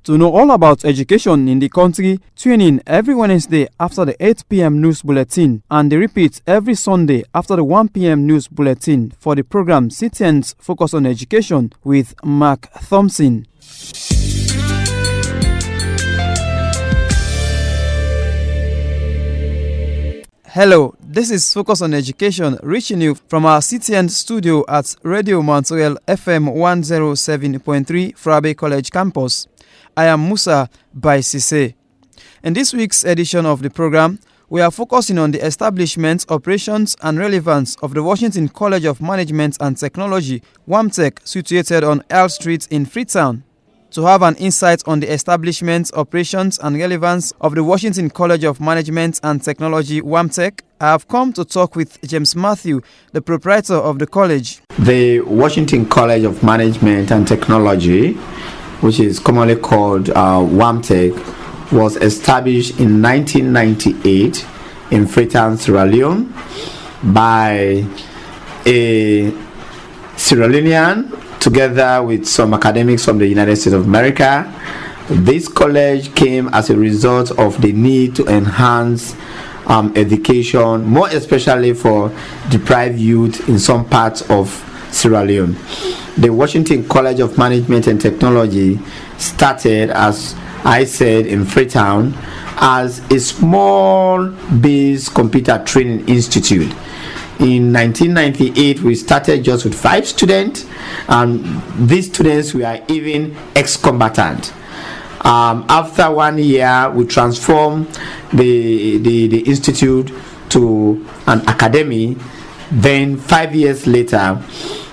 To know all about education in the country, tune in every Wednesday after the 8 p.m. news bulletin and the repeat every Sunday after the 1 p.m. news bulletin for the program CTN's Focus on Education with Mark Thompson. Hello, this is Focus on Education, reaching you from our CTN studio at Radio Montreal FM 107.3 Frabe College campus. I am Musa Baisise. In this week's edition of the program, we are focusing on the establishment, operations, and relevance of the Washington College of Management and Technology, Wamtec, situated on Earl Street in Freetown. To have an insight on the establishment, operations, and relevance of the Washington College of Management and Technology, Wamtec, I have come to talk with James Matthew, the proprietor of the college. The Washington College of Management and Technology, which is commonly called Wamtec, was established in 1998 in Freetown, Sierra Leone by a Sierra Leonean together with some academics from the United States of America. This college came as a result of the need to enhance education, more especially for deprived youth in some parts of Sierra Leone. The Washington College of Management and Technology started, as I said, in Freetown as a small-based computer training institute. In 1998, we started just with 5 students, and these students were even ex-combatant. After 1 year, we transformed the institute to an academy. Then 5 years later,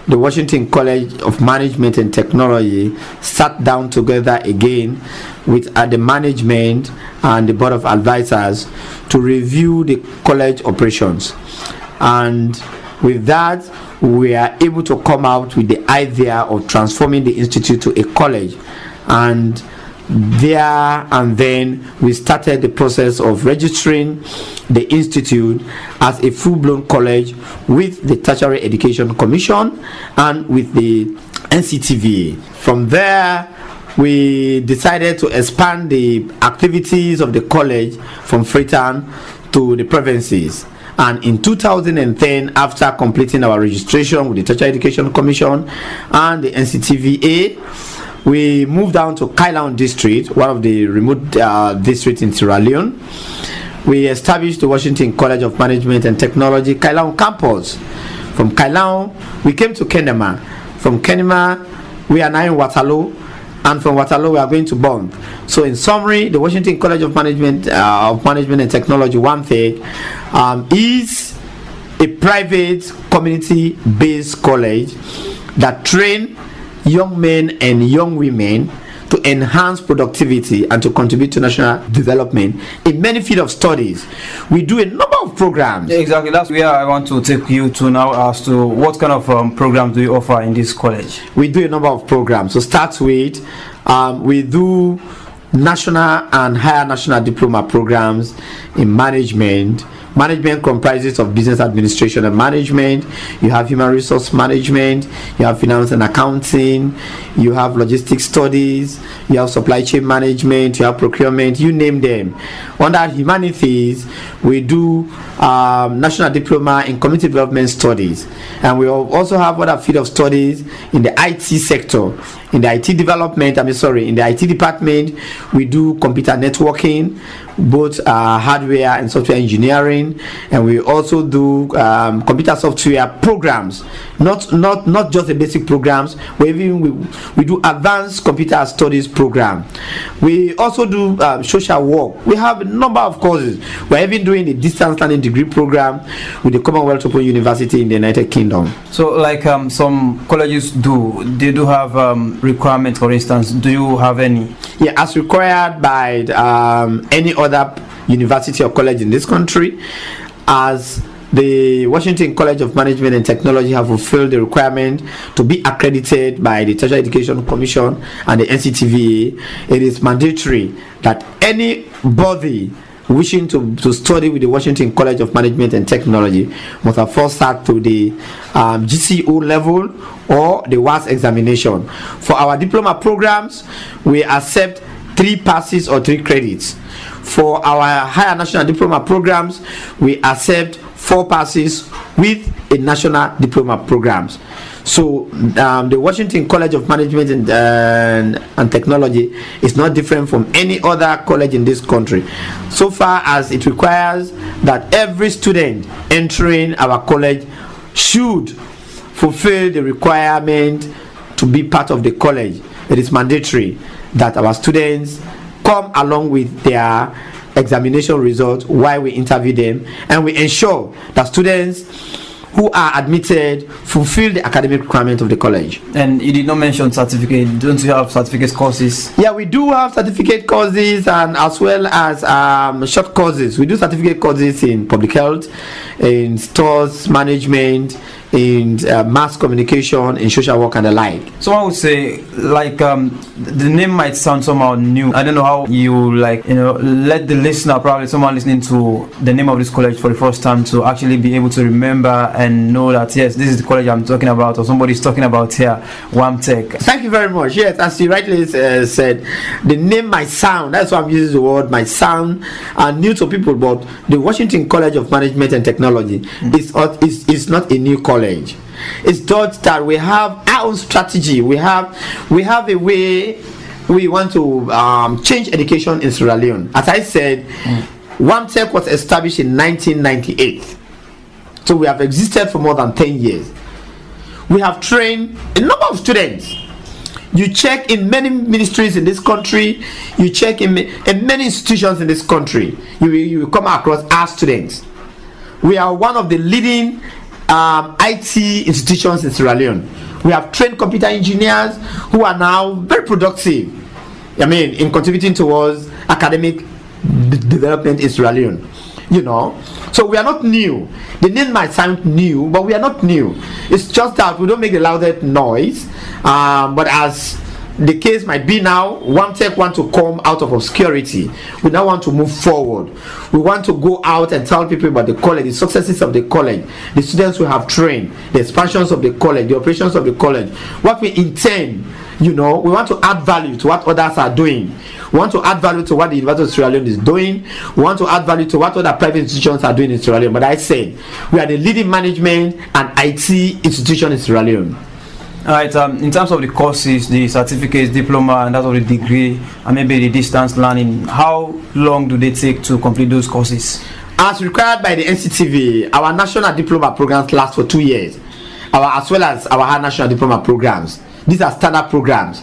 the Washington College of Management and Technology sat down together again with the management and the board of advisors to review the college operations. And with that, we are able to come out with the idea of transforming the institute to a college. And there and then we started the process of registering the institute as a full-blown college with the Tertiary Education Commission and with the NCTVA. From there, we decided to expand the activities of the college from Freetown to the provinces. And in 2010, after completing our registration with the Tertiary Education Commission and the NCTVA, we moved down to Kailaon district, one of the remote districts in Sierra Leone. We established the Washington College of Management and Technology Kailaon campus. From Kailaon, we came to Kenema. From Kenema, we are now in Waterloo, and from Waterloo, we are going to Bond. So, in summary, the Washington College of Management and Technology, Wamtec, is a private, community-based college that trains young men and young women to enhance productivity and to contribute to national development in many fields of studies. We do a number of programs. Yeah, exactly, that's where I want to take you to now, as to what kind of programs do you offer in this college? We do a number of programs. To start with, we do national and higher national diploma programs in management. Management comprises of business administration and management. You have human resource management, you have finance and accounting, you have logistics studies, you have supply chain management, you have procurement, you name them. Under humanities, we do national diploma in community development studies, and we also have other field of studies in the IT sector. In the IT development, in the IT department, we do computer networking, both hardware and software engineering, and we also do computer software programs, not just the basic programs. We do advanced computer studies program. We also do social work. We have a number of courses. We're even doing the distance learning degree program with the Commonwealth Open University in the United Kingdom. So, like some colleges they do have requirements. For instance, do you have any? Yeah, as required by any other university or college in this country, as the Washington College of Management and Technology have fulfilled the requirement to be accredited by the Tertiary Education Commission and the NCTVA. It is mandatory that anybody wishing to study with the Washington College of Management and Technology must have first start to the GCO level or the WAS examination. For our diploma programs, we accept 3 passes or 3 credits. For our higher national diploma programs, we accept 4 passes with a national diploma programs. So the Washington College of Management and Technology is not different from any other college in this country, so far as it requires that every student entering our college should fulfill the requirement to be part of the college. It is mandatory that our students come along with their examination results while we interview them, and we ensure that students who are admitted fulfill the academic requirement of the college. And you did not mention certificate. Don't you have certificate courses? Yeah, we do have certificate courses, and as well as short courses. We do certificate courses in public health, in stores management, in mass communication, in social work and the like. Someone would say, like, the name might sound somehow new. I don't know how you, like, let the listener, probably someone listening to the name of this college for the first time, to actually be able to remember and know that, yes, this is the college I'm talking about, or somebody's talking about here, Wamtec. Thank you very much. Yes, as you rightly said, the name might sound, that's why I'm using the word, might sound new to people, but the Washington College of Management and Technology is not a new college. It's just that we have our own strategy. We have a way we want to change education in Sierra Leone. As I said, Wamtec was established in 1998. So we have existed for more than 10 years. We have trained a number of students. You check in many ministries in this country, you check in many institutions in this country, you will come across our students. We are one of the leading IT institutions in Sierra Leone. We have trained computer engineers who are now very productive, in contributing towards academic development in Sierra Leone. So we are not new. The name might sound new, but we are not new. It's just that we don't make the loudest noise. But as the case might be now, Wamtec want to come out of obscurity. We now want to move forward. We want to go out and tell people about the college, the successes of the college, the students we have trained, the expansions of the college, the operations of the college, what we intend. We want to add value to what others are doing. We want to add value to what the University of Sierra Leone is doing. We want to add value to what other private institutions are doing in Sierra Leone. But I said, we are the leading management and IT institution in Sierra Leone. Alright, in terms of the courses, the certificates, diploma, and that of the degree, and maybe the distance learning, how long do they take to complete those courses? As required by the NCTV, our national diploma programs last for 2 years, as well as our high national diploma programs. These are standard programs,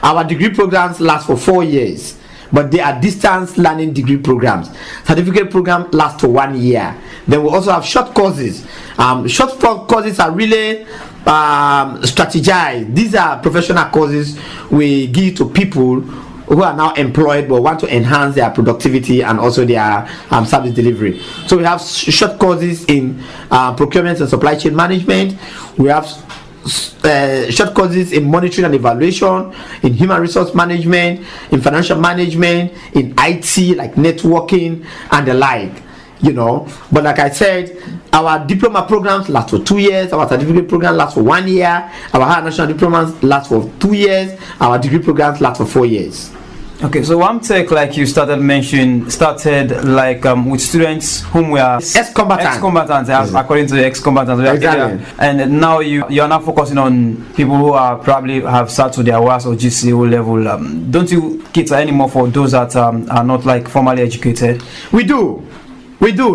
Our degree programs last for 4 years, but they are distance learning degree programs. Certificate program lasts for 1 year. Then we also have short courses. Short courses are really strategized. These are professional courses we give to people who are now employed but want to enhance their productivity and also their service delivery. So we have short courses in procurement and supply chain management. We have short courses in monitoring and evaluation, in human resource management, in financial management, in IT like networking and the like. But like I said, our diploma programs last for 2 years, our certificate program lasts for 1 year, our higher national diplomas last for 2 years, our degree programs last for 4 years. Okay, so Wamtec, like you started like with students whom we are ex-combatants, according to the ex-combatants. Exactly. And now you are now focusing on people who are probably have sat to their WAS or GCO level. Don't you cater anymore for those that are not like formally educated? We do.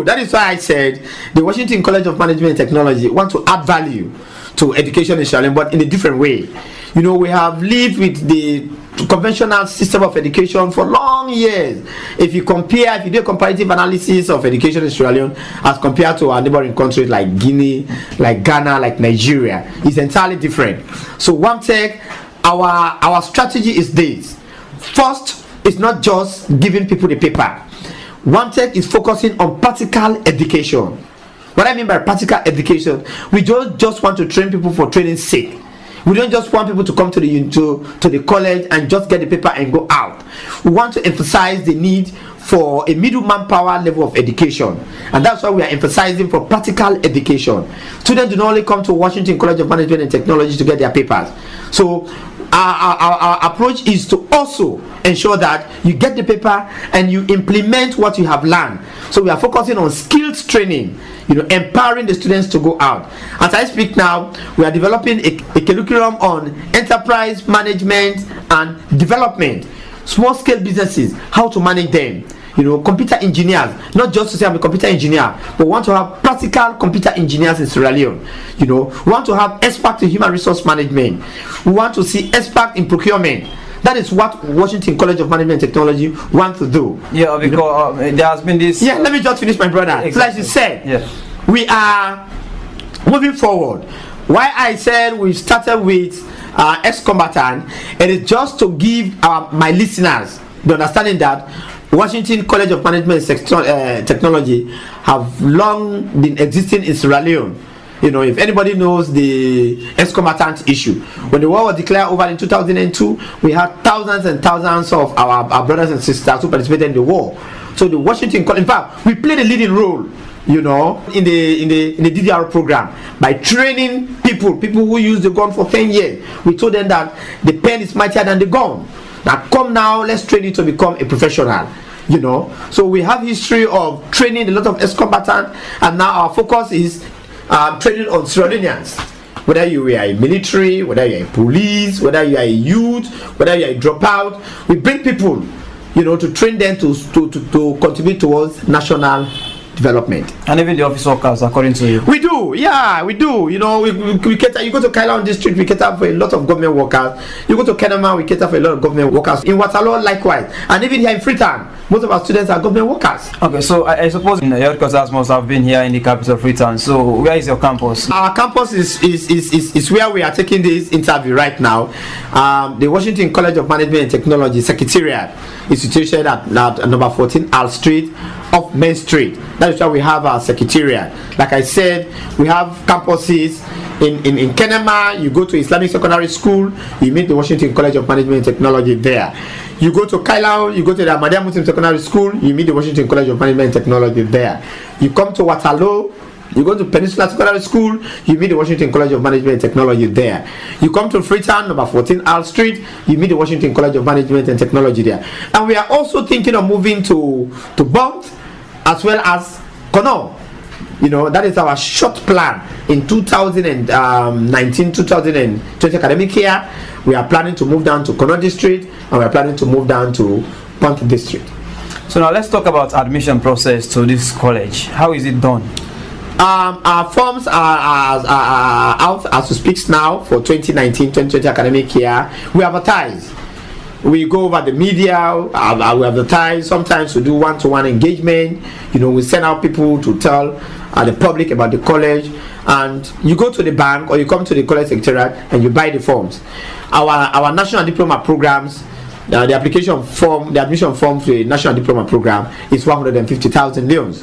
That is why I said the Washington College of Management and Technology want to add value to education in Sierra Leone, but in a different way. We have lived with the conventional system of education for long years. If you do a comparative analysis of education in Sierra Leone as compared to our neighboring countries like Guinea, like Ghana, like Nigeria, it's entirely different. So Wamtec, our strategy is this. First, it's not just giving people the paper. Wamtec is focusing on practical education. What I mean by practical education, we don't just want to train people for training's sake. We don't just want people to come to the college and just get the paper and go out. We want to emphasize the need for a middle manpower level of education, and that's why we are emphasizing for practical education. Students do not only come to Washington College of Management and Technology to get their papers. So our approach is to also ensure that you get the paper and you implement what you have learned. So we are focusing on skills training, empowering the students to go out. As I speak now, we are developing a curriculum on enterprise management and development, small scale businesses, how to manage them. Computer engineers, not just to say I'm a computer engineer, but want to have practical computer engineers in Sierra Leone. We want to have experts in human resource management. We want to see experts in procurement. That is what Washington College of Management and Technology wants to do. Yeah, because there has been this. Yeah, let me just finish, my brother. Exactly. So like you said, yes, we are moving forward. Why I said we started with ex-combatant, it is just to give my listeners the understanding that Washington College of Management and Technology have long been existing in Sierra Leone. If anybody knows the ex-combatant issue, when the war was declared over in 2002, we had thousands and thousands of our brothers and sisters who participated in the war. So the Washington College, in fact, we played a leading role, in the DDR program by training people who use the gun for 10 years. We told them that the pen is mightier than the gun. Now come now, let's train you to become a professional. So we have history of training a lot of ex-combatants, and now our focus is training on Sierra Leoneans. Whether you are a military, whether you are a police, whether you are a youth, whether you are a dropout, we bring people, to train them to contribute towards national development. And even the office workers, according to you? We do, yeah, we do. We cater. You go to Kailan district, we cater for a lot of government workers. You go to Kenema, we cater for a lot of government workers. In Waterloo, likewise. And even here in Freetown, most of our students are government workers. Okay, so I suppose your headquarters must have been here in the capital of Freetown. So where is your campus? Our campus is where we are taking this interview right now. The Washington College of Management and Technology Secretariat is situated at number 14 Al Street off Main Street. That is why we have our secretariat. Like I said, we have campuses in Kenema. You go to Islamic Secondary School, you meet the Washington College of Management and Technology there. You go to Kailau, you go to the Ahmadiyya Muslim Secondary School, you meet the Washington College of Management and Technology there. You come to Waterloo, you go to Peninsula Secondary School, you meet the Washington College of Management and Technology there. You come to Freetown, number 14 Al Street, you meet the Washington College of Management and Technology there. And we are also thinking of moving to Bont as well as Kono. That is our short plan in 2019-2020 academic year. We are planning to move down to Kono district, and we are planning to move down to Bont district. So now let's talk about admission process to this college. How is it done? Our forms are out as we speak now for 2019-2020 academic year. We advertise. We go over the media, we advertise. Sometimes we do one-to-one engagement. We send out people to tell the public about the college. And you go to the bank or you come to the college secretariat and you buy the forms. Our national diploma programs, the application form, the admission form to the national diploma program is 150,000 leons.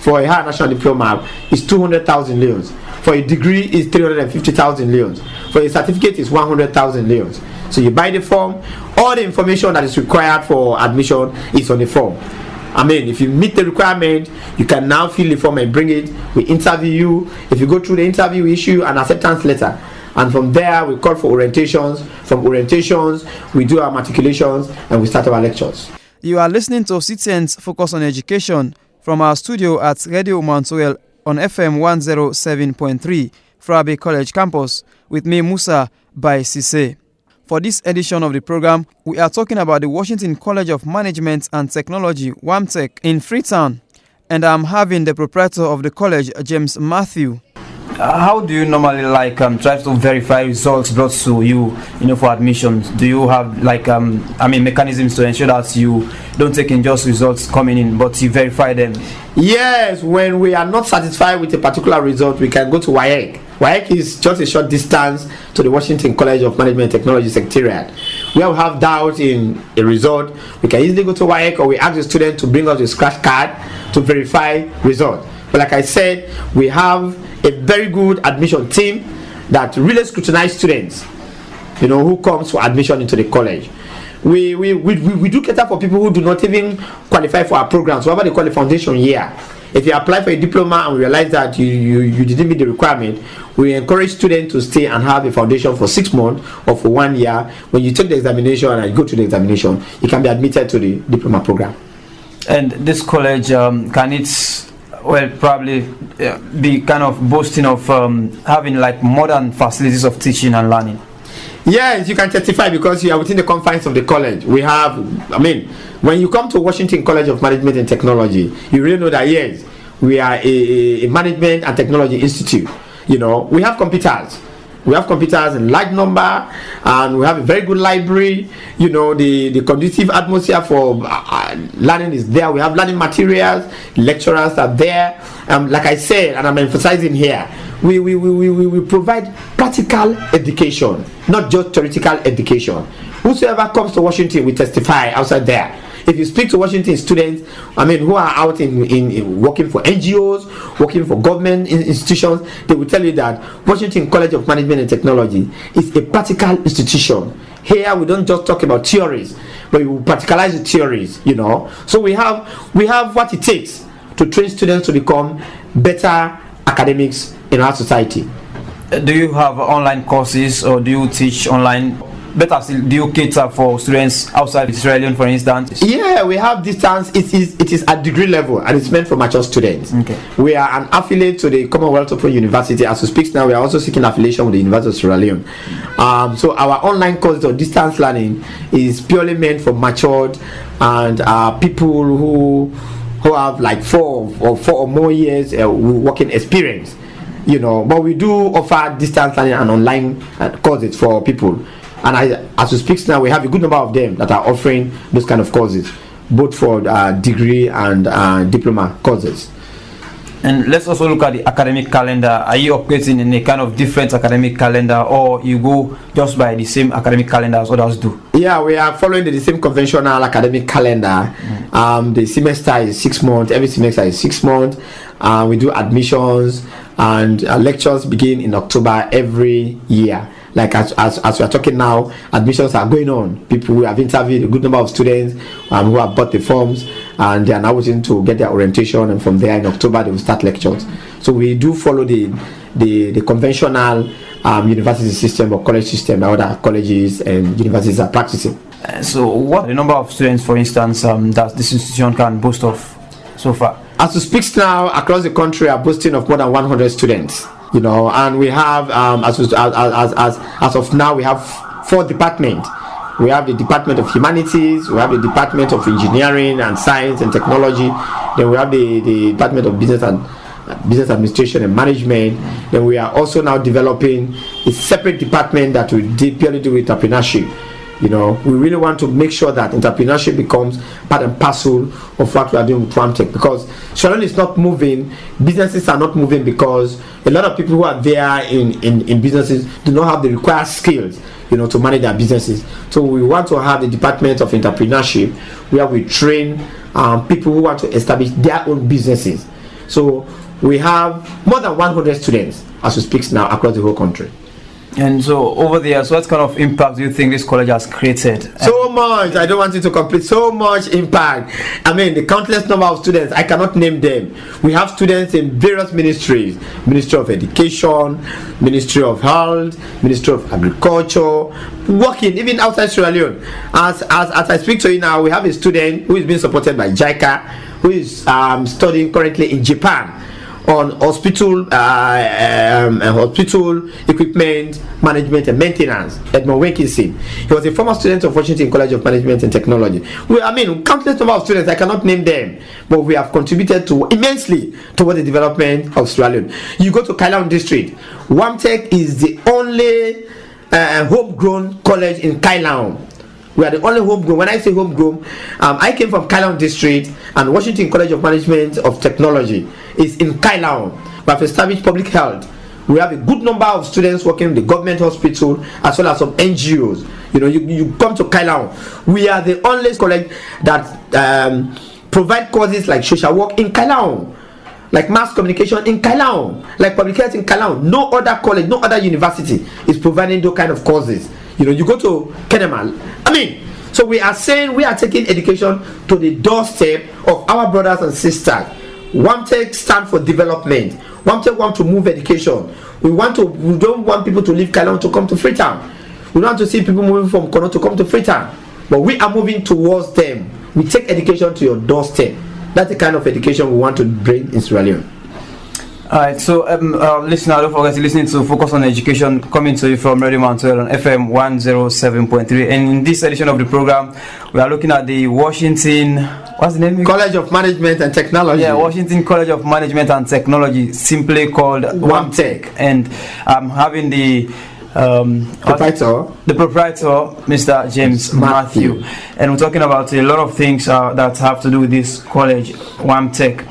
For a higher national diploma, it's 200,000 leons. For a degree, it's 350,000 leons. For a certificate, it's 100,000 leons. So you buy the form. All the information that is required for admission is on the form. If you meet the requirement, you can now fill the form and bring it. We interview you. If you go through the interview, we issue an acceptance letter. And from there, we call for orientations. From orientations, we do our matriculations and we start our lectures. You are listening to CTN's Focus on Education from our studio at Radio Montreal on FM 107.3, Frabe College Campus, with me, Musa, by Sise. For this edition of the program, we are talking about the Washington College of Management and Technology, Wamtec, in Freetown. And I'm having the proprietor of the college, James Matthew. How do you normally try to verify results brought to you, for admissions? Do you have mechanisms to ensure that you don't take in just results coming in, but you verify them? Yes, when we are not satisfied with a particular result, we can go to WAEC. WAEC is just a short distance to the Washington College of Management and Technology Secretariat. Where we have doubt in a result, we can easily go to WAEC, or we ask the student to bring us a scratch card to verify result. But like I said, we have a very good admission team that really scrutinize students, who comes for admission into the college. We do cater for people who do not even qualify for our programs, whatever they call the foundation year. If you apply for a diploma and realize that you didn't meet the requirement, we encourage students to stay and have a foundation for 6 months or for 1 year. When you take the examination and you go to the examination, you can be admitted to the diploma program. And this college, can it, well, probably be kind of boasting of having like modern facilities of teaching and learning? Yes, you can testify because you are within the confines of the college. We have, when you come to Washington College of Management and Technology, you really know that yes, we are a management and technology institute. You know, we have computers. We have computers in large number, and we have a very good library. You know, the conducive atmosphere for learning is there. We have learning materials, lecturers are there. Like I said, and I'm emphasizing here, we provide practical education, not just theoretical education. Whosoever comes to Washington will testify outside there. If you speak to Washington students, who are out in working for NGOs, working for government institutions, they will tell you that Washington College of Management and Technology is a practical institution. Here we don't just talk about theories, but we will practicalize the theories, you know. So we have what it takes to train students to become better academics in our society. Do you have online courses, or do you teach online? Better still, do you cater for students outside Israel, for instance? Yeah, we have distance. It is at degree level, and it's meant for mature students. Okay. We are an affiliate to the Commonwealth Open University. As we speak now, we are also seeking affiliation with the University of Sierra Leone. So our online course of distance learning is purely meant for matured and people who have like 4 or more years working experience. You know, but we do offer distance learning and online courses for people. And as we speak now, we have a good number of them that are offering those kind of courses, both for degree and diploma courses. And let's also look at the academic calendar. Are you operating in a kind of different academic calendar, or you go just by the same academic calendar as others do? Yeah, we are following the same conventional academic calendar. The semester is 6 months. Every semester is 6 months. We do admissions, and lectures begin in October every year. Like as we are talking now, admissions are going on. People, we have interviewed a good number of students who have bought the forms, and they are now waiting to get their orientation, and from there in October they will start lectures. So we do follow the conventional university system or college system that other colleges and universities are practicing. So what the number of students, for instance, that this institution can boast of so far? As we speak now, across the country are boasting of more than 100 students. You know, and we have as of now we have 4 departments. We have the Department of Humanities, we have the Department of Engineering and Science and Technology, then we have the Department of Business Administration and Management. Then we are also now developing a separate department that will purely do with entrepreneurship. You know, we really want to make sure that entrepreneurship becomes part and parcel of what we are doing with Wamtec, because Sierra Leone is not moving, businesses are not moving because a lot of people who are there in businesses do not have the required skills, you know, to manage their businesses. So we want to have the Department of Entrepreneurship where we train people who want to establish their own businesses. So we have more than 100 students as we speak now across the whole country. And so over there, so what kind of impact do you think this college has created? So much. I don't want you to complete. So much impact. The countless number of students, I cannot name them. We have students in various ministries: Ministry of Education, Ministry of Health, Ministry of Agriculture, working even outside Sierra Leone. As I speak to you now, we have a student who is being supported by JICA, who is studying currently in Japan on hospital equipment management and maintenance. Edmund Wilkinson. He was a former student of Washington College of Management and Technology. Countless number of students, I cannot name them, but we have contributed immensely toward the development of Sierra Leone. You go to Kailaun District, Wamtec is the only homegrown college in Kailaun. We are the only homegrown. When I say homegrown, I came from Kailaun District, and Washington College of Management of Technology is in Kailaun. We have established public health. We have a good number of students working in the government hospital as well as some NGOs. You know, you come to Kailaun. We are the only college that provide courses like social work in Kailaun, like mass communication in Kailaun, like public health in Kailaun. No other college, no other university is providing those kind of courses. You know, you go to Kenemal. So we are saying we are taking education to the doorstep of our brothers and sisters Wamtec stand for development. Wamtec want to move education. We don't want people to leave Kalon to come to Freetown. We don't want to see people moving from Kono to come to Freetown. But we are moving towards them. We take education to your doorstep. That's the kind of education we want to bring in Sierra Leone. Alright, so listener, don't forget to listen to Focus on Education, coming to you from Radio Montreal on FM 107.3. And in this edition of the program, we are looking at the Washington, what's the name? College of Management and Technology. Yeah, Washington College of Management and Technology, simply called Wamtec. And I'm having the proprietor, Mr. James Matthew. And we're talking about a lot of things that have to do with this college, Wamtec.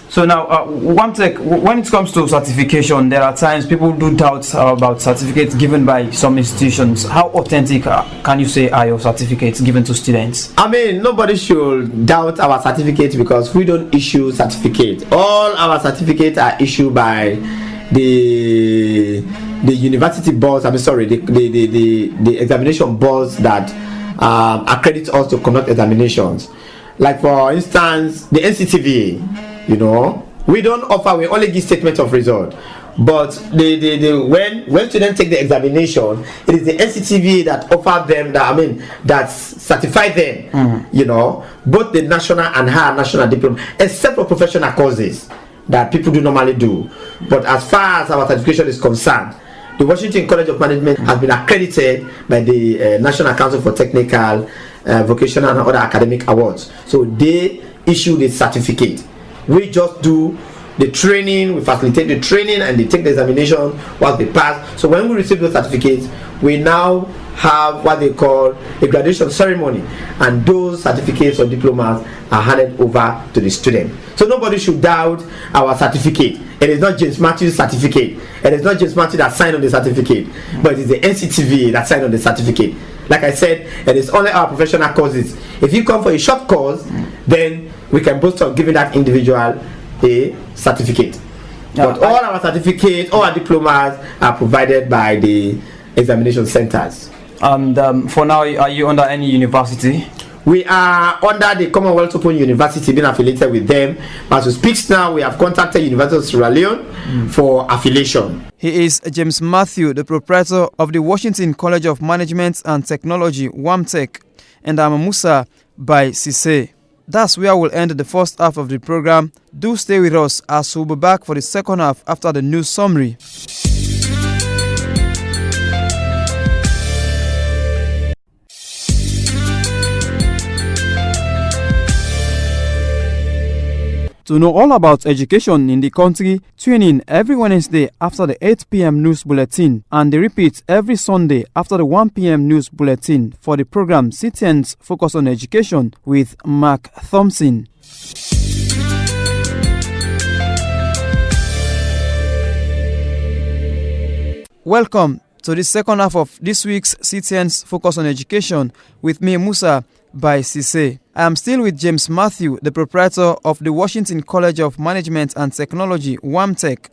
So now, Wamtec, when it comes to certification, there are times people do doubt about certificates given by some institutions. How authentic can you say are your certificates given to students? I mean, nobody should doubt our certificates because we don't issue certificates. All our certificates are issued by the university boards. The examination boards that accredit us to conduct examinations. Like for instance, the NCTVA. You know, we don't offer. We only give statement of result. But when students take the examination, it is the NCTVA that offer them that certify them. You know, both the national and higher national diploma, except for professional courses that people do normally do. But as far as our certification is concerned, the Washington College of Management has been accredited by the National Council for Technical, Vocational and other academic awards. So they issue the certificate. We just do the training, we facilitate the training, and they take the examination once they pass. So when we receive those certificates, we now have what they call a graduation ceremony, and those certificates or diplomas are handed over to the student. So nobody should doubt our certificate. It is not James Matthew's certificate. It is not James Matthew that signed on the certificate, but it is the NCTVA that signed on the certificate. Like I said, it is only our professional courses. If you come for a short course, then we can boast of giving that individual a certificate. But all our certificates, all our diplomas are provided by the examination centers. And for now, are you under any university? We are under the Commonwealth Open University, being affiliated with them. As we speak now, we have contacted University of Sierra Leone for affiliation. He is James Matthew, the proprietor of the Washington College of Management and Technology, Wamtec, and I'm Musa by Sise. That's where we'll end the first half of the program. Do stay with us as we'll be back for the second half after the news summary. To know all about education in the country, tune in every Wednesday after the 8 p.m. news bulletin and the repeat every Sunday after the 1 p.m. news bulletin for the program CTN's Focus on Education with Mark Thompson. Welcome to the second half of this week's CTN's Focus on Education with me, Musa by Sise. I am still with James Matthew, the proprietor of the Washington College of Management and Technology, Wamtec.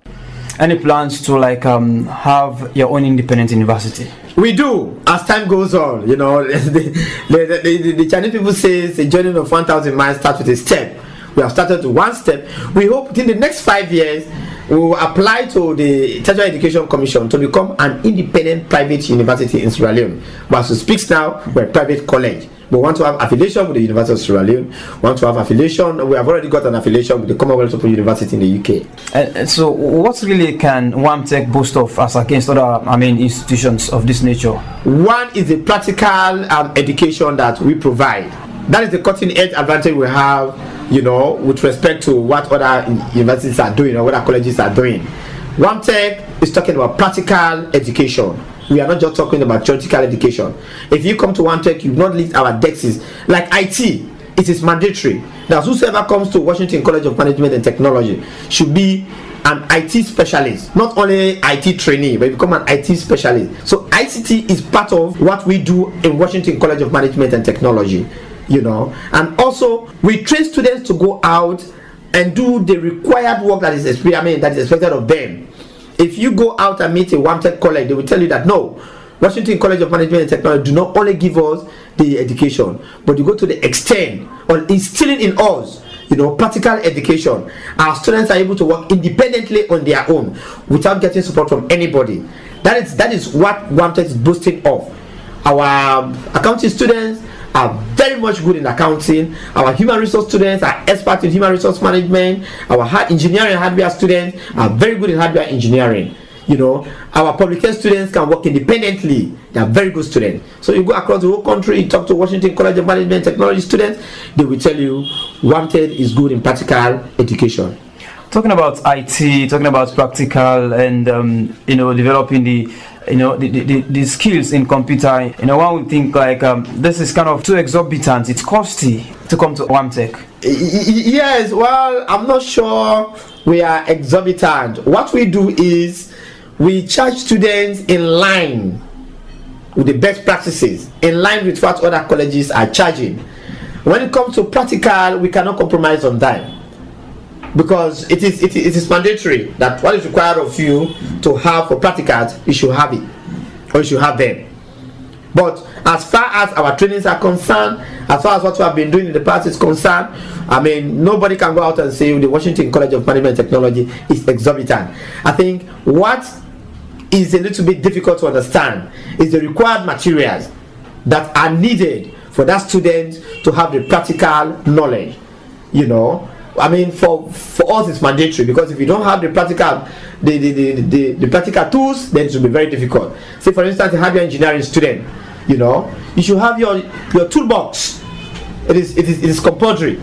Any plans to have your own independent university? We do, as time goes on. You know, the Chinese people say the journey of 1,000 miles starts with a step. We have started with one step. We hope within the next 5 years we will apply to the Tertiary Education Commission to become an independent private university in Sierra Leone. But as we speak now, we're a private college. We want to have affiliation with the University of Sierra Leone. We want to have affiliation. We have already got an affiliation with the Commonwealth Open University in the UK. So, what really can Wamtec boast of as against other, institutions of this nature? One is the practical education that we provide. That is the cutting-edge advantage we have, with respect to what other universities are doing or what other colleges are doing. Wamtec is talking about practical education. We are not just talking about theoretical education. If you come to Wamtec, you will not leave our desks. Like IT, it is mandatory that whosoever comes to Washington College of Management and Technology should be an IT specialist, not only IT trainee, but become an IT specialist. So ICT is part of what we do in Washington College of Management and Technology, and also we train students to go out and do the required work that is expected of them. If you go out and meet a Wamtec college, they will tell you that no, Washington College of Management and Technology do not only give us the education, but you go to the extent of instilling in us practical education. Our students are able to work independently on their own without getting support from anybody. That is what Wamtec is boasting of. Our accounting students are very much good in accounting. Our human resource students are experts in human resource management. Our engineering hardware students are very good in hardware engineering. Our public health students can work independently. They are very good students. So you go across the whole country, you talk to Washington College of Management and Technology students, they will tell you Wamtec is good in practical education. Talking about IT, talking about practical, and developing the skills in computer. One would think like this is kind of too exorbitant. It's costly to come to Wamtec. Yes, well, I'm not sure we are exorbitant. What we do is we charge students in line with the best practices, in line with what other colleges are charging. When it comes to practical, we cannot compromise on that, because it is mandatory that what is required of you to have for practicals, you should have it, or you should have them. But as far as our trainings are concerned, as far as what we have been doing in the past is concerned, nobody can go out and say the Washington College of Management and Technology is exorbitant. I think what is a little bit difficult to understand is the required materials that are needed for that student to have the practical knowledge. For us it's mandatory, because if you don't have the practical the practical tools, then it will be very difficult. Say for instance, a hardware engineering student, you should have your toolbox. It is compulsory.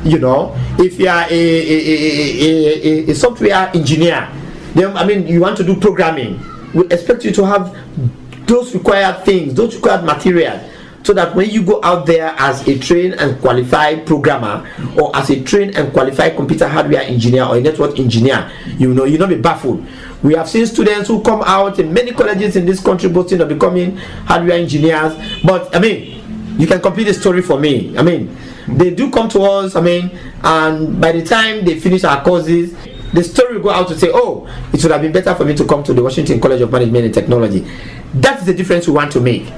If you are a software engineer, then you want to do programming, we expect you to have those required things, those required materials, so that when you go out there as a trained and qualified programmer, or as a trained and qualified computer hardware engineer or a network engineer, you'll not be baffled. We have seen students who come out in many colleges in this country boasting of becoming hardware engineers, but you can complete the story for me. They do come to us, and by the time they finish our courses, the story will go out to say, oh, it would have been better for me to come to the Washington College of Management and Technology. That's the difference we want to make.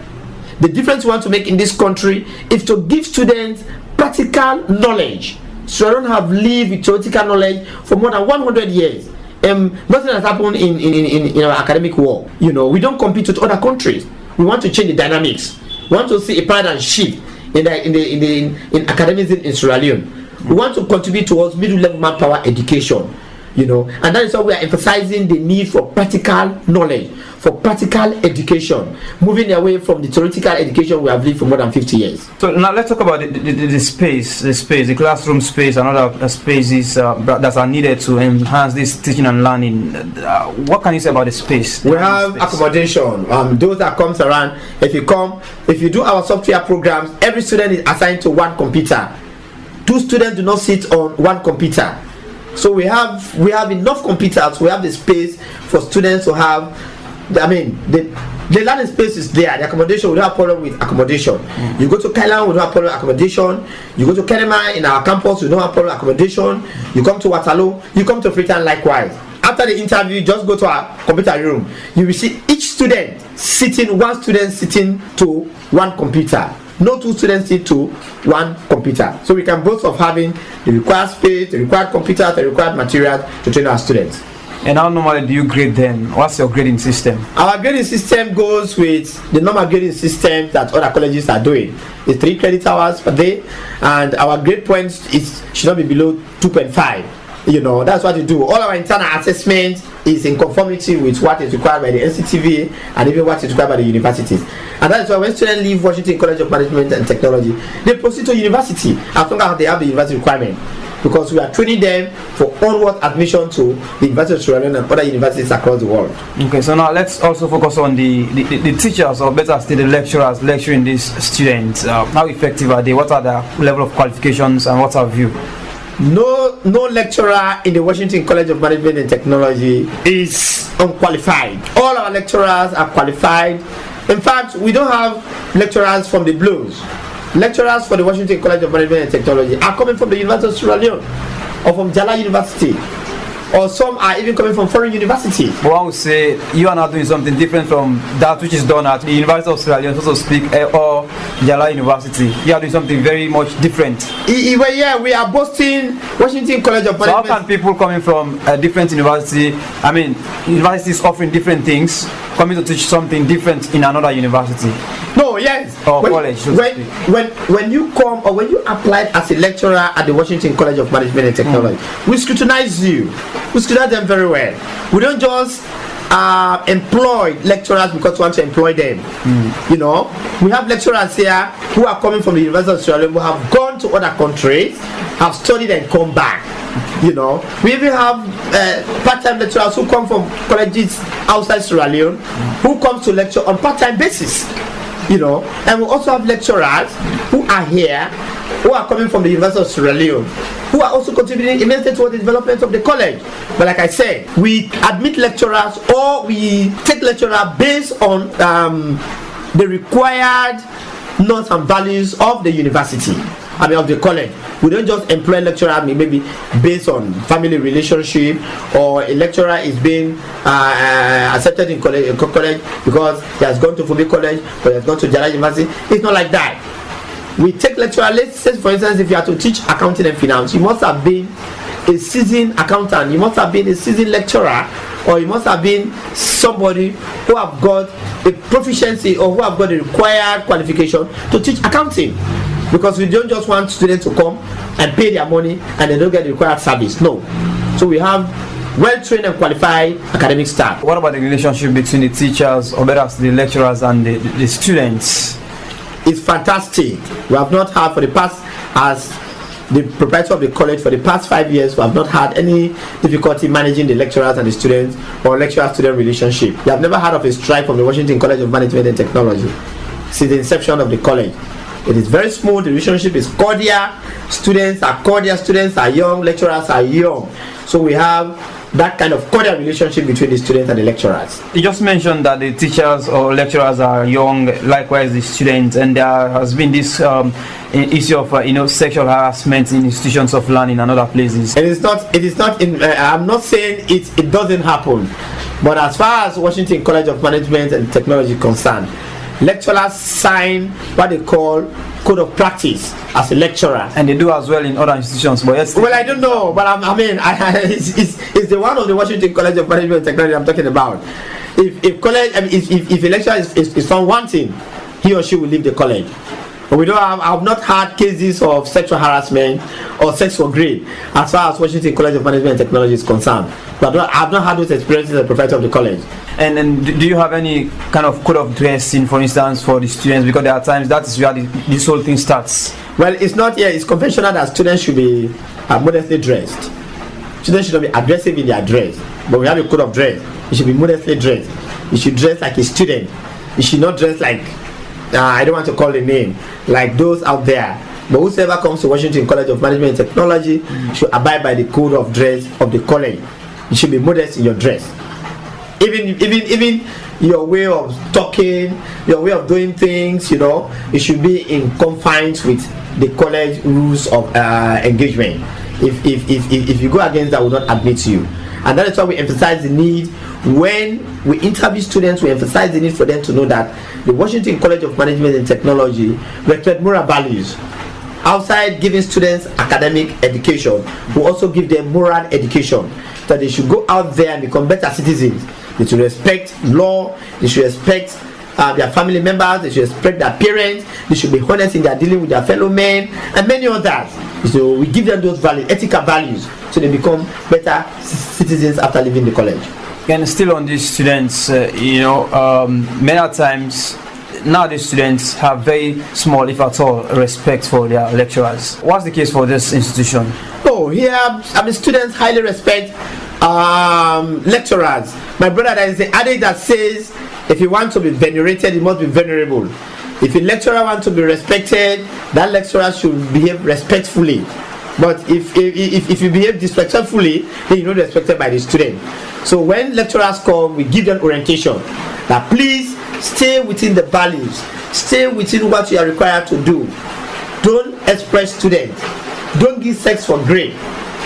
The difference we want to make in this country is to give students practical knowledge, so I don't have lived with theoretical knowledge for more than 100 years. Nothing has happened in our academic world. We don't compete with other countries. We want to change the dynamics. We want to see a paradigm shift in academics in Sierra Leone. We want to contribute towards middle level manpower education. And that is why we are emphasizing the need for practical knowledge, for practical education, moving away from the theoretical education we have lived for more than 50 years. So now let's talk about the space, the classroom space, and other spaces that are needed to enhance this teaching and learning. What can you say about the space? We have accommodation. Those that comes around, if you do our software programs, every student is assigned to one computer. 2 students do not sit on one computer. So we have enough computers. We have the space for students to have. The learning space is there. The accommodation, we don't have problem with accommodation. You go to Kailan, we don't have problem with accommodation. You go to Kenema in our campus, we don't have problem with accommodation. You come to Waterloo, you come to Freetown likewise. After the interview, just go to our computer room. You will see each student one student sitting to one computer. No 2 students sit to one computer. So we can boast of having the required space, the required computers, the required materials to train our students. And how normally do you grade them? What's your grading system? Our grading system goes with the normal grading system that other colleges are doing. It's 3 credit hours per day, and our grade points should not be below 2.5. That's what we do. All our internal assessment is in conformity with what is required by the NCTV and even what is required by the universities. And that is why when students leave Washington College of Management and Technology, they proceed to university as long as they have the university requirement, because we are training them for onward admission to the University of Sierra Leone and other universities across the world. Okay, so now let's also focus on the teachers, or better still the lecturers lecturing these students. How effective are they? What are the level of qualifications, and what's our view? No lecturer in the Washington College of Management and Technology is unqualified. All our lecturers are qualified. In fact, we don't have lecturers from the Blues. Lecturers for the Washington College of Management and Technology are coming from the University of Sierra Leone or from Jala University. or some are even coming from foreign universities. But one would say you are not doing something different from that which is done at the University of Sierra Leone, so to speak, or Jala University. You are doing something very much different. Yeah, we are boasting Washington College of Management. So how can people coming from a different university, I mean, universities offering different things, coming to teach something different in another university? No, yes. Or college. When you come or when you apply as a lecturer at the Washington College of Management and Technology, we scrutinize you. We scrutinize them very well. We don't just employ lecturers because we want to employ them. You know, we have lecturers here who are coming from the University of Sierra Leone, who have gone to other countries, have studied and come back. You know, we even have part-time lecturers who come from colleges outside Sierra Leone, who come to lecture on part-time basis. You know, and we also have lecturers who are here, who are coming from the University of Sierra Leone, who are also contributing immensely toward the development of the college. But like I said, we admit lecturers or we take lecturers based on the required norms and values of the university, of the college. We don't just employ lecturer maybe based on family relationship, or a lecturer is being accepted in college because he has gone to Fubi College or he has gone to Jala University. It's not like that. We take lecturer. Let's say, for instance, if you are to teach accounting and finance, you must have been a seasoned accountant, you must have been a seasoned lecturer, or you must have been somebody who have got a proficiency or who have got the required qualification to teach accounting. Because we don't just want students to come and pay their money and they don't get the required service. No. So we have well-trained and qualified academic staff. What about the relationship between the teachers, or better, the lecturers and the students? It's fantastic. We have not had for the past, as the proprietor of the college, for the past 5 years, we have not had any difficulty managing the lecturers and the students, or lecturer-student relationship. We have never heard of a strike from the Washington College of Management and Technology since the inception of the college. It is very smooth. The relationship is cordial. Students are cordial. Students are young. Lecturers are young. So we have that kind of cordial relationship between the students and the lecturers. You just mentioned that the teachers or lecturers are young, likewise the students, and there has been this issue of sexual harassment in institutions of learning and other places. It is not. I'm not saying it doesn't happen, but as far as Washington College of Management and Technology is concerned, lecturers sign what they call code of practice as a lecturer, and they do as well in other institutions. But yes, well, I don't know, but it's the one of the Washington College of Management and Technology I'm talking about. If a lecturer is found wanting, he or she will leave the college. But I have not had cases of sexual harassment or sex for grade as far as Washington College of Management and Technology is concerned. But I have not had those experiences as a professor of the college. And do you have any kind of code of dressing, for instance, for the students? Because there are times that is where this whole thing starts. Well, it's not here. It's conventional that students should be modestly dressed. Students should not be aggressive in their dress. But we have a code of dress. You should be modestly dressed. You should dress like a student. You should not dress like, I don't want to call the name, like those out there. But whoever comes to Washington College of Management and Technology should abide by the code of dress of the college. You should be modest in your dress. Even your way of talking, your way of doing things, it should be in confines with the college rules of engagement. If you go against that, we will not admit you. And that is why we emphasize the need, when we interview students, we emphasize the need for them to know that the Washington College of Management and Technology respect moral values. Outside giving students academic education, we also give them moral education, that they should go out there and become better citizens. They should respect law, they should respect their family members, they should respect their parents, they should be honest in their dealing with their fellow men, and many others. So we give them those values, ethical values, so they become better citizens after leaving the college. And still on these students, many times nowadays students have very small, if at all, respect for their lecturers. What's the case for this institution? Oh, here, students highly respect lecturers. My brother, there is an adage that says, if you want to be venerated, you must be venerable. If a lecturer wants to be respected, that lecturer should behave respectfully. But if you behave disrespectfully, then you're not respected by the student. So when lecturers come, we give them orientation. Now please stay within the values. Stay within what you are required to do. Don't express students. Don't give sex for grade.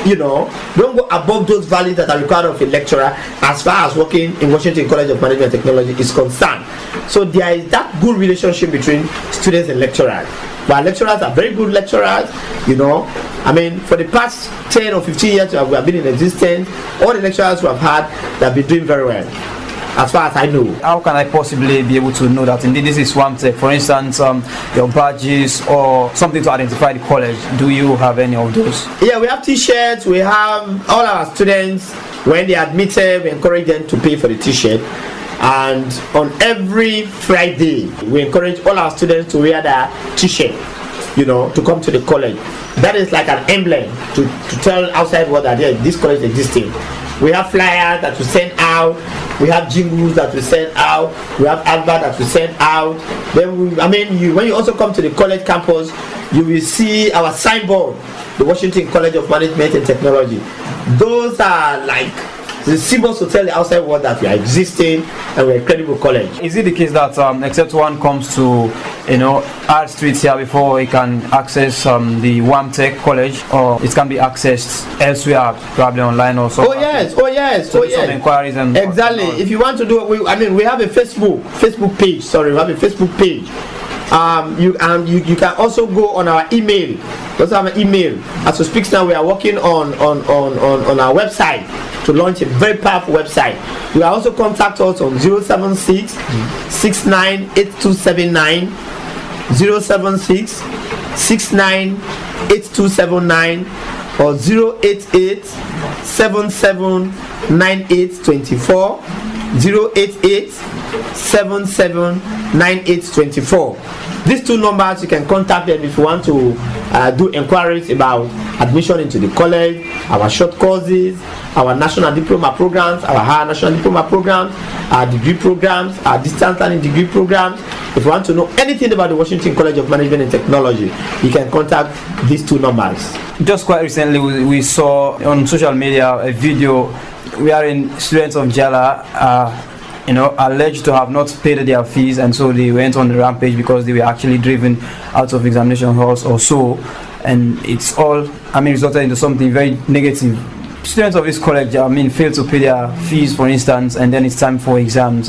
don't go above those values that are required of a lecturer as far as working in Washington College of Management and Technology is concerned. So there is that good relationship between students and lecturers. But lecturers are very good lecturers, for the past 10 or 15 years we have been in existence, all the lecturers who have had, they have been doing very well, as far as I know. How can I possibly be able to know that indeed this is Wamtec? For instance, your badges or something to identify the college. Do you have any of those? Yeah, we have t-shirts. We have all our students, when they are admitted, we encourage them to pay for the t-shirt. And on every Friday, we encourage all our students to wear their t-shirt, to come to the college. That is like an emblem to tell outside world that this college is existing. We have flyers that we send out. We have jingles that we send out. We have adverts that we send out. Then when you also come to the college campus, you will see our signboard, the Washington College of Management and Technology. Those are like the symbols to tell the outside world that we are existing and we're a credible college. Is it the case that except one comes to our streets here before he can access the Wamtec College, or it can be accessed elsewhere, probably online or so? Oh yes. Some inquiries and exactly. If you want to do it, we have a Facebook page. Sorry, we have a Facebook page. You can also go on our email. We also have an email. As we speak now, we are working on our website to launch a very powerful website. You can also contact us on 076 69 8279, 076 69 8279, or 088 77 9824, 088 77 9824. These two numbers, you can contact them if you want to do inquiries about admission into the college, our short courses, our national diploma programs, our higher national diploma programs, our degree programs, our distance learning degree programs. If you want to know anything about the Washington College of Management and Technology, you can contact these two numbers. Just quite recently, we saw on social media a video wherein students of Jala alleged to have not paid their fees, and so they went on the rampage because they were actually driven out of examination halls or so, and it's all resulted into something very negative. Students of this college fail to pay their fees, for instance, and then it's time for exams.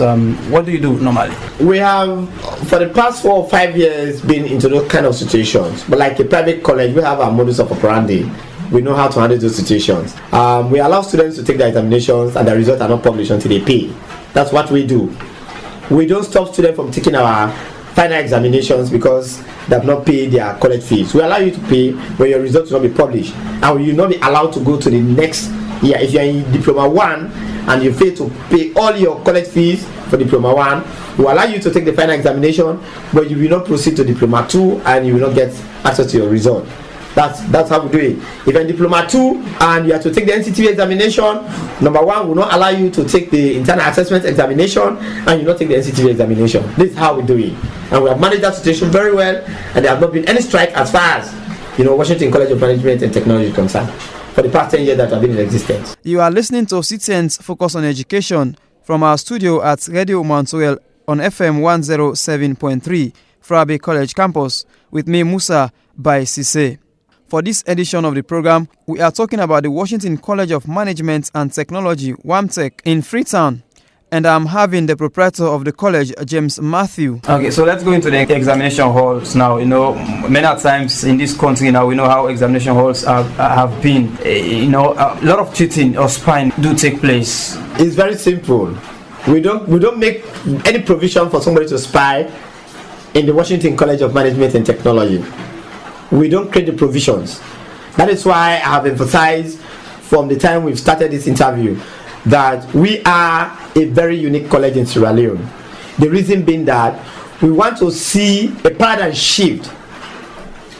What do you do normally? We have, for the past 4 or 5 years, been into those kind of situations, but like a private college, we have our modus operandi. We know how to handle those situations. We allow students to take their examinations and the results are not published until they pay. That's what we do. We don't stop students from taking our final examinations because they have not paid their college fees. We allow you to pay when your results will not be published, and you will not be allowed to go to the next year. If you are in Diploma 1 and you fail to pay all your college fees for Diploma 1, we will allow you to take the final examination, but you will not proceed to Diploma 2 and you will not get access to your result. That's how we do it. If you're in Diploma 2 and you have to take the NCTV examination, number 1 will not allow you to take the internal assessment examination, and you not take the NCTV examination. This is how we do it, and we have managed that situation very well, and there have not been any strike as far as Washington College of Management and Technology is concerned for the past 10 years that have been in existence. You are listening to CTN's Focus on Education from our studio at Radio Montoel on FM 107.3 Frabe College campus with me, Musa by Sise. For this edition of the program, we are talking about the Washington College of Management and Technology, Wamtec, in Freetown. And I'm having the proprietor of the college, James Matthew. Okay, so let's go into the examination halls now. Many times in this country now, we know how examination halls have been. A lot of cheating or spying do take place. It's very simple. We don't make any provision for somebody to spy in the Washington College of Management and Technology. We don't create the provisions. That is why I have emphasized from the time we've started this interview that we are a very unique college in Sierra Leone. The reason being that we want to see a paradigm shift.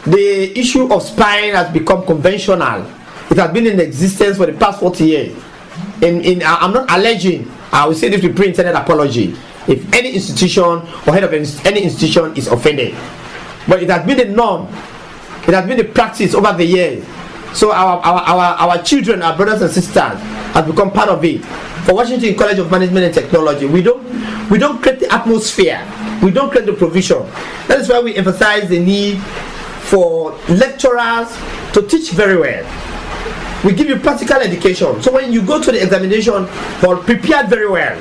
The issue of spying has become conventional. It has been in existence for the past 40 years. I'm not alleging, I will say this with pre-internet apology, if any institution or head of any institution is offended. But it has been a norm. It has been a practice over the years. So our children, our brothers and sisters, have become part of it. For Washington College of Management and Technology, we don't create the atmosphere. We don't create the provision. That is why we emphasize the need for lecturers to teach very well. We give you practical education. So when you go to the examination hall, prepared very well.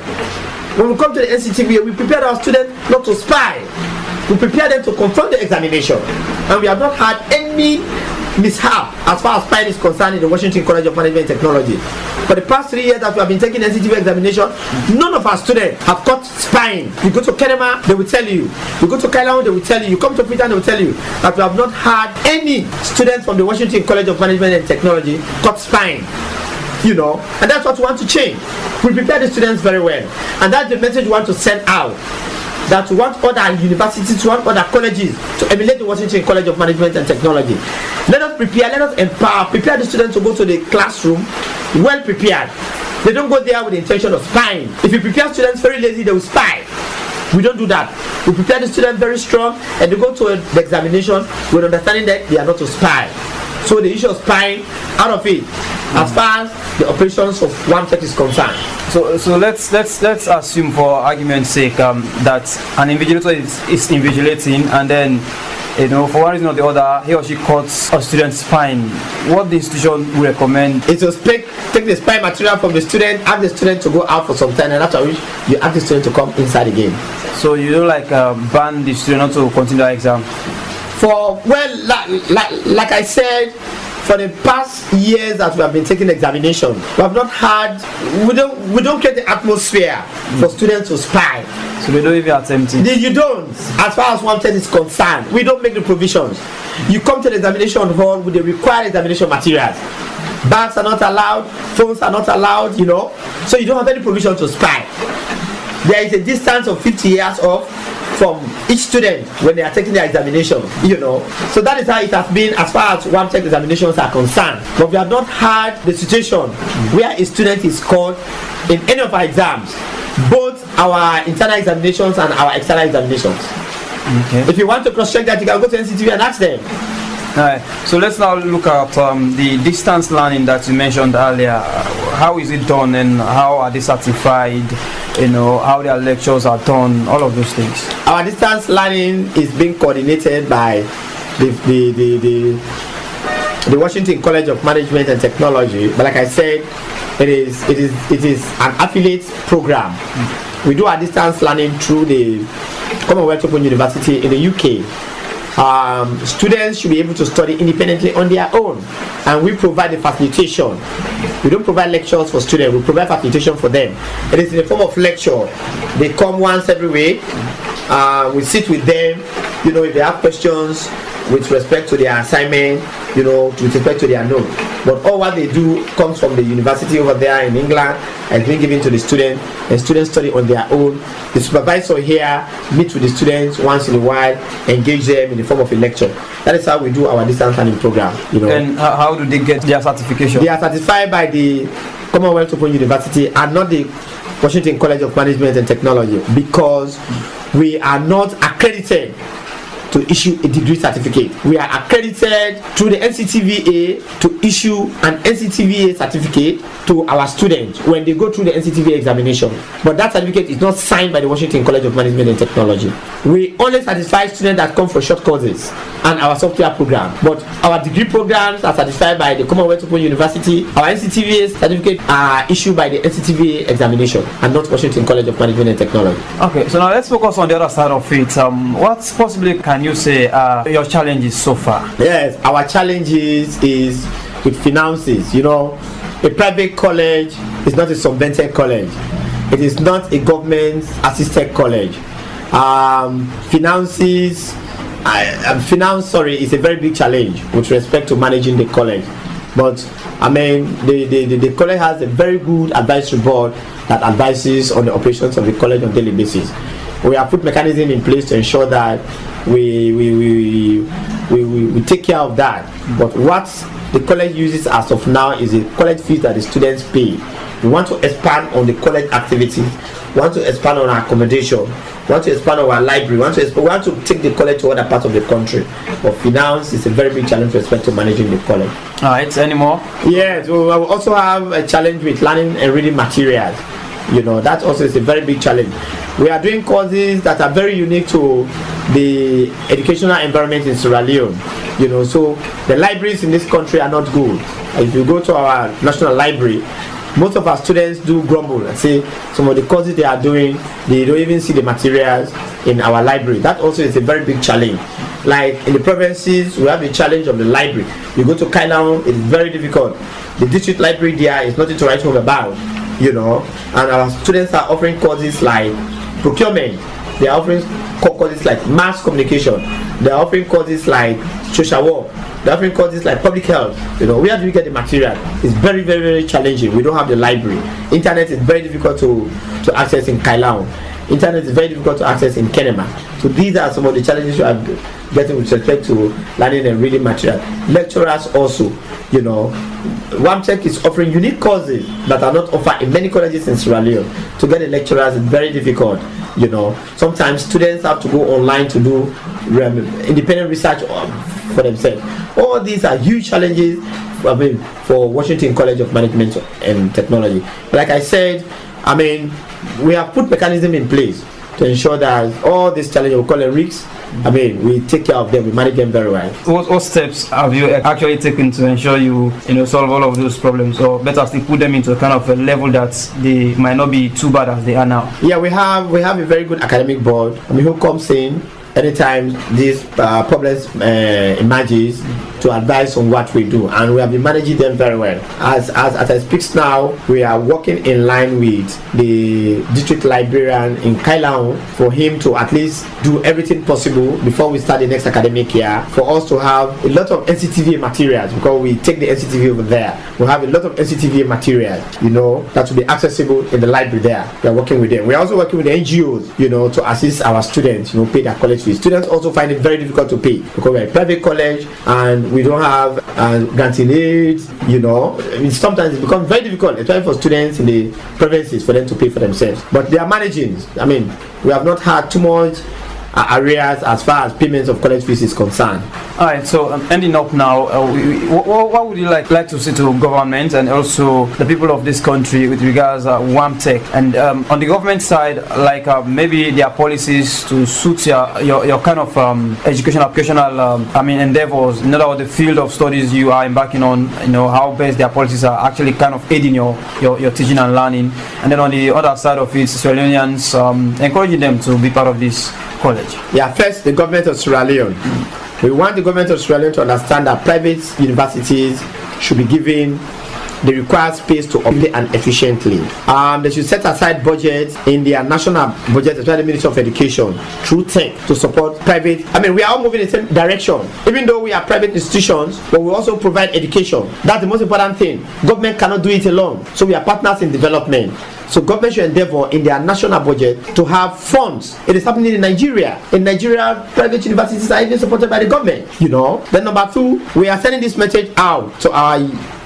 When we come to the NCTVA, we prepare our students not to spy. We prepare them to confront the examination. And we have not had any mishap as far as spying is concerned in the Washington College of Management and Technology. For the past 3 years that we have been taking NCTV examination, none of our students have caught spying. You go to Kenema, they will tell you. You go to Kailao, they will tell you. You come to Freetown, they will tell you that we have not had any students from the Washington College of Management and Technology caught spying. You know, and that's what we want to change. We prepare the students very well, and that's the message we want to send out. That we want other universities, we want other colleges to emulate the Washington College of Management and Technology. Let us prepare, let us empower, prepare the students to go to the classroom well prepared. They don't go there with the intention of spying. If you prepare students very lazy, they will spy. We don't do that. We prepare the students very strong, and they go to the examination with understanding that they are not to spy. So the issue of spying, out of it, as far as the operations of Wamtec is concerned. So let's assume, for argument's sake, that an invigilator is invigilating, and then, you know, for one reason or the other, he or she cuts a student's spine. What the institution would recommend is to take the spy material from the student, ask the student to go out for some time, and after which you ask the student to come inside again. So you don't ban the student not to continue the exam? Like I said, for the past years that we have been taking examination, we have not had, we don't create the atmosphere for students to spy. So they don't even attempt it? You don't. As far as Wamtec is concerned, we don't make the provisions. You come to the examination hall with the required examination materials. Bags are not allowed, phones are not allowed, you know, so you don't have any provision to spy. There is a distance of 50 years off from each student when they are taking their examination, you know. So that is how it has been as far as Wamtec examinations are concerned. But we have not had the situation where a student is called in any of our exams, both our internal examinations and our external examinations. Okay. If you want to cross-check that, you can go to NCTV and ask them. Alright, so let's now look at the distance learning that you mentioned earlier. How is it done, and how are they certified? You know, how their lectures are done, all of those things. Our distance learning is being coordinated by the Washington College of Management and Technology. But like I said, it is an affiliate program. We do our distance learning through the Commonwealth Open University in the UK. Students should be able to study independently on their own, and we provide the facilitation. We don't provide lectures for students, we provide facilitation for them. It is in the form of lecture. They come once every week. We sit with them, you know, if they have questions with respect to their assignment, you know, with respect to their note. But all what they do comes from the university over there in England and being given to the student, and students study on their own. The supervisor here meets with the students once in a while, engage them in the form of a lecture. That is how we do our distance learning program, you know. And how do they get their certification? They are certified by the Commonwealth Open University and not the Washington College of Management and Technology, because we are not accredited to issue a degree certificate. We are accredited through the NCTVA to issue an NCTVA certificate to our students when they go through the NCTVA examination. But that certificate is not signed by the Washington College of Management and Technology. We only certify students that come for short courses and our software program. But our degree programs are certified by the Commonwealth Open University. Our NCTVA certificate are issued by the NCTVA examination and not Washington College of Management and Technology. Okay, so now let's focus on the other side of it. What possibly can you say your challenges so far? Yes, our challenges is with finances. You know, a private college is not a subvented college. It is not a government assisted college. Finance is a very big challenge with respect to managing the college. But I mean, the college has a very good advisory board that advises on the operations of the college on a daily basis. We have put mechanism in place to ensure that we take care of that. But what the college uses as of now is a college fee that the students pay. We want to expand on the college activities. We want to expand on our accommodation. We want to expand on our library. We want to take the college to other parts of the country. But finance is a very big challenge with respect to managing the college. Alright, any more? Yes, we also have a challenge with learning and reading materials. You know, that also is a very big challenge. We are doing courses that are very unique to the educational environment in Sierra Leone. So the libraries in this country are not good. If you go to our national library, most of our students do grumble and say some of the courses they are doing, they don't even see the materials in our library. That also is a very big challenge. Like in the provinces, we have the challenge of the library. You go to Kailaon, it is very difficult. The district library there is nothing to write home about, and our students are offering courses like procurement. They are offering courses like mass communication. They are offering courses like social work. They're offering courses like public health. Where do we get the material? It's very, very, very challenging. We don't have the library. Internet is very difficult to access in Kailaon. Internet is very difficult to access in Kenema. So these are some of the challenges you are getting with respect to learning and reading material. Lecturers also, Wamtec is offering unique courses that are not offered in many colleges in Sierra Leone. To get the lecturers is very difficult. Sometimes students have to go online to do independent research for themselves. All these are huge challenges for Washington College of Management and Technology. Like I said, we have put mechanism in place to ensure that all these challenges, we call it risks, we take care of them, we manage them very well. What steps have you actually taken to ensure you solve all of those problems, or better still put them into a kind of a level that they might not be too bad as they are now? Yeah, we have a very good academic board who comes in anytime these problems emerges to advise on what we do, and we have been managing them very well. As I speak now, we are working in line with the district librarian in Kailaon for him to at least do everything possible before we start the next academic year for us to have a lot of NCTVA materials, because we take the NCTVA over there. We have a lot of NCTVA materials, that will be accessible in the library there. We are working with them. We are also working with the NGOs, to assist our students, pay their college fees. Students also find it very difficult to pay because we're a private college and we don't have granting aids, sometimes it becomes very difficult, especially for students in the provinces, for them to pay for themselves. But they are managing. We have not had too much arrears as far as payments of college fees is concerned. All right, so ending up now, what would you like to say to government and also the people of this country with regards Wamtec, and on the government side, maybe their policies to suit your kind of educational endeavors, in other words, the field of studies you are embarking on, how best their policies are actually kind of aiding your teaching and learning, and then on the other side of it, Sierra Leoneans encouraging them to be part of this college. Yeah, first, the government of Sierra Leone. We want the government of Sierra Leone to understand that private universities should be given the required space to operate and efficiently. They should set aside budget in their national budget, especially the Ministry of Education, through tech to support private. We are all moving in the same direction. Even though we are private institutions, but we also provide education. That's the most important thing. Government cannot do it alone. So we are partners in development. So government should endeavor in their national budget to have funds. It is happening in Nigeria. In Nigeria, private universities are even supported by the government. Then number two, we are sending this message out to our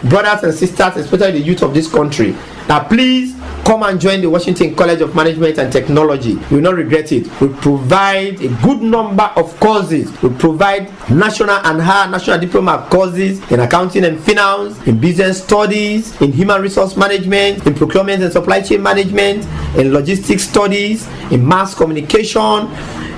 brothers and sisters, especially the youth of this country, that please come and join the Washington College of Management and Technology. You will not regret it. We provide a good number of courses. We provide national and higher national diploma courses in accounting and finance, in business studies, in human resource management, in procurement and supply chain management, in logistics studies, in mass communication,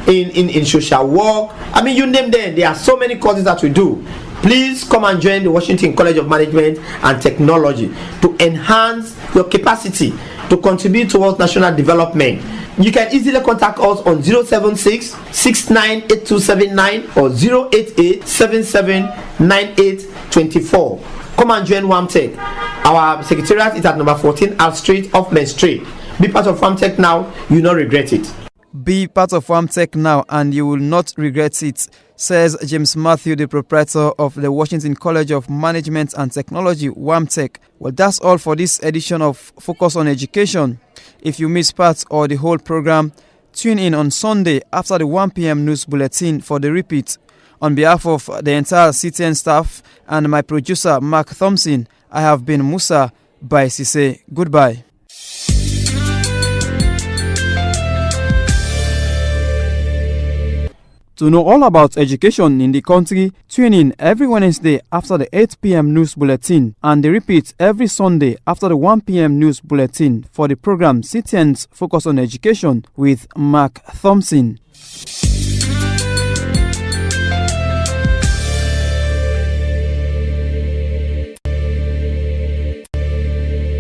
in social work. You name them. There are so many courses that we do. Please come and join the Washington College of Management and Technology to enhance your capacity to contribute towards national development. You can easily contact us on 076-698279 or 088-779824. Come and join Wamtec. Our secretariat is at number 14 Alt Street, off Main Street. Be part of Wamtec now, you will not regret it. Be part of Wamtec now and you will not regret it, says James Matthew, the proprietor of the Washington College of Management and Technology, Wamtec. Well, that's all for this edition of Focus on Education. If you miss part or the whole program, tune in on Sunday after the 1 p.m. news bulletin for the repeat. On behalf of the entire CTN staff and my producer, Mark Thompson, I have been Musa Baisise. Goodbye. To know all about education in the country, tune in every Wednesday after the 8 p.m. news bulletin and the repeat every Sunday after the 1 p.m. news bulletin for the program CTN's Focus on Education with Mark Thompson.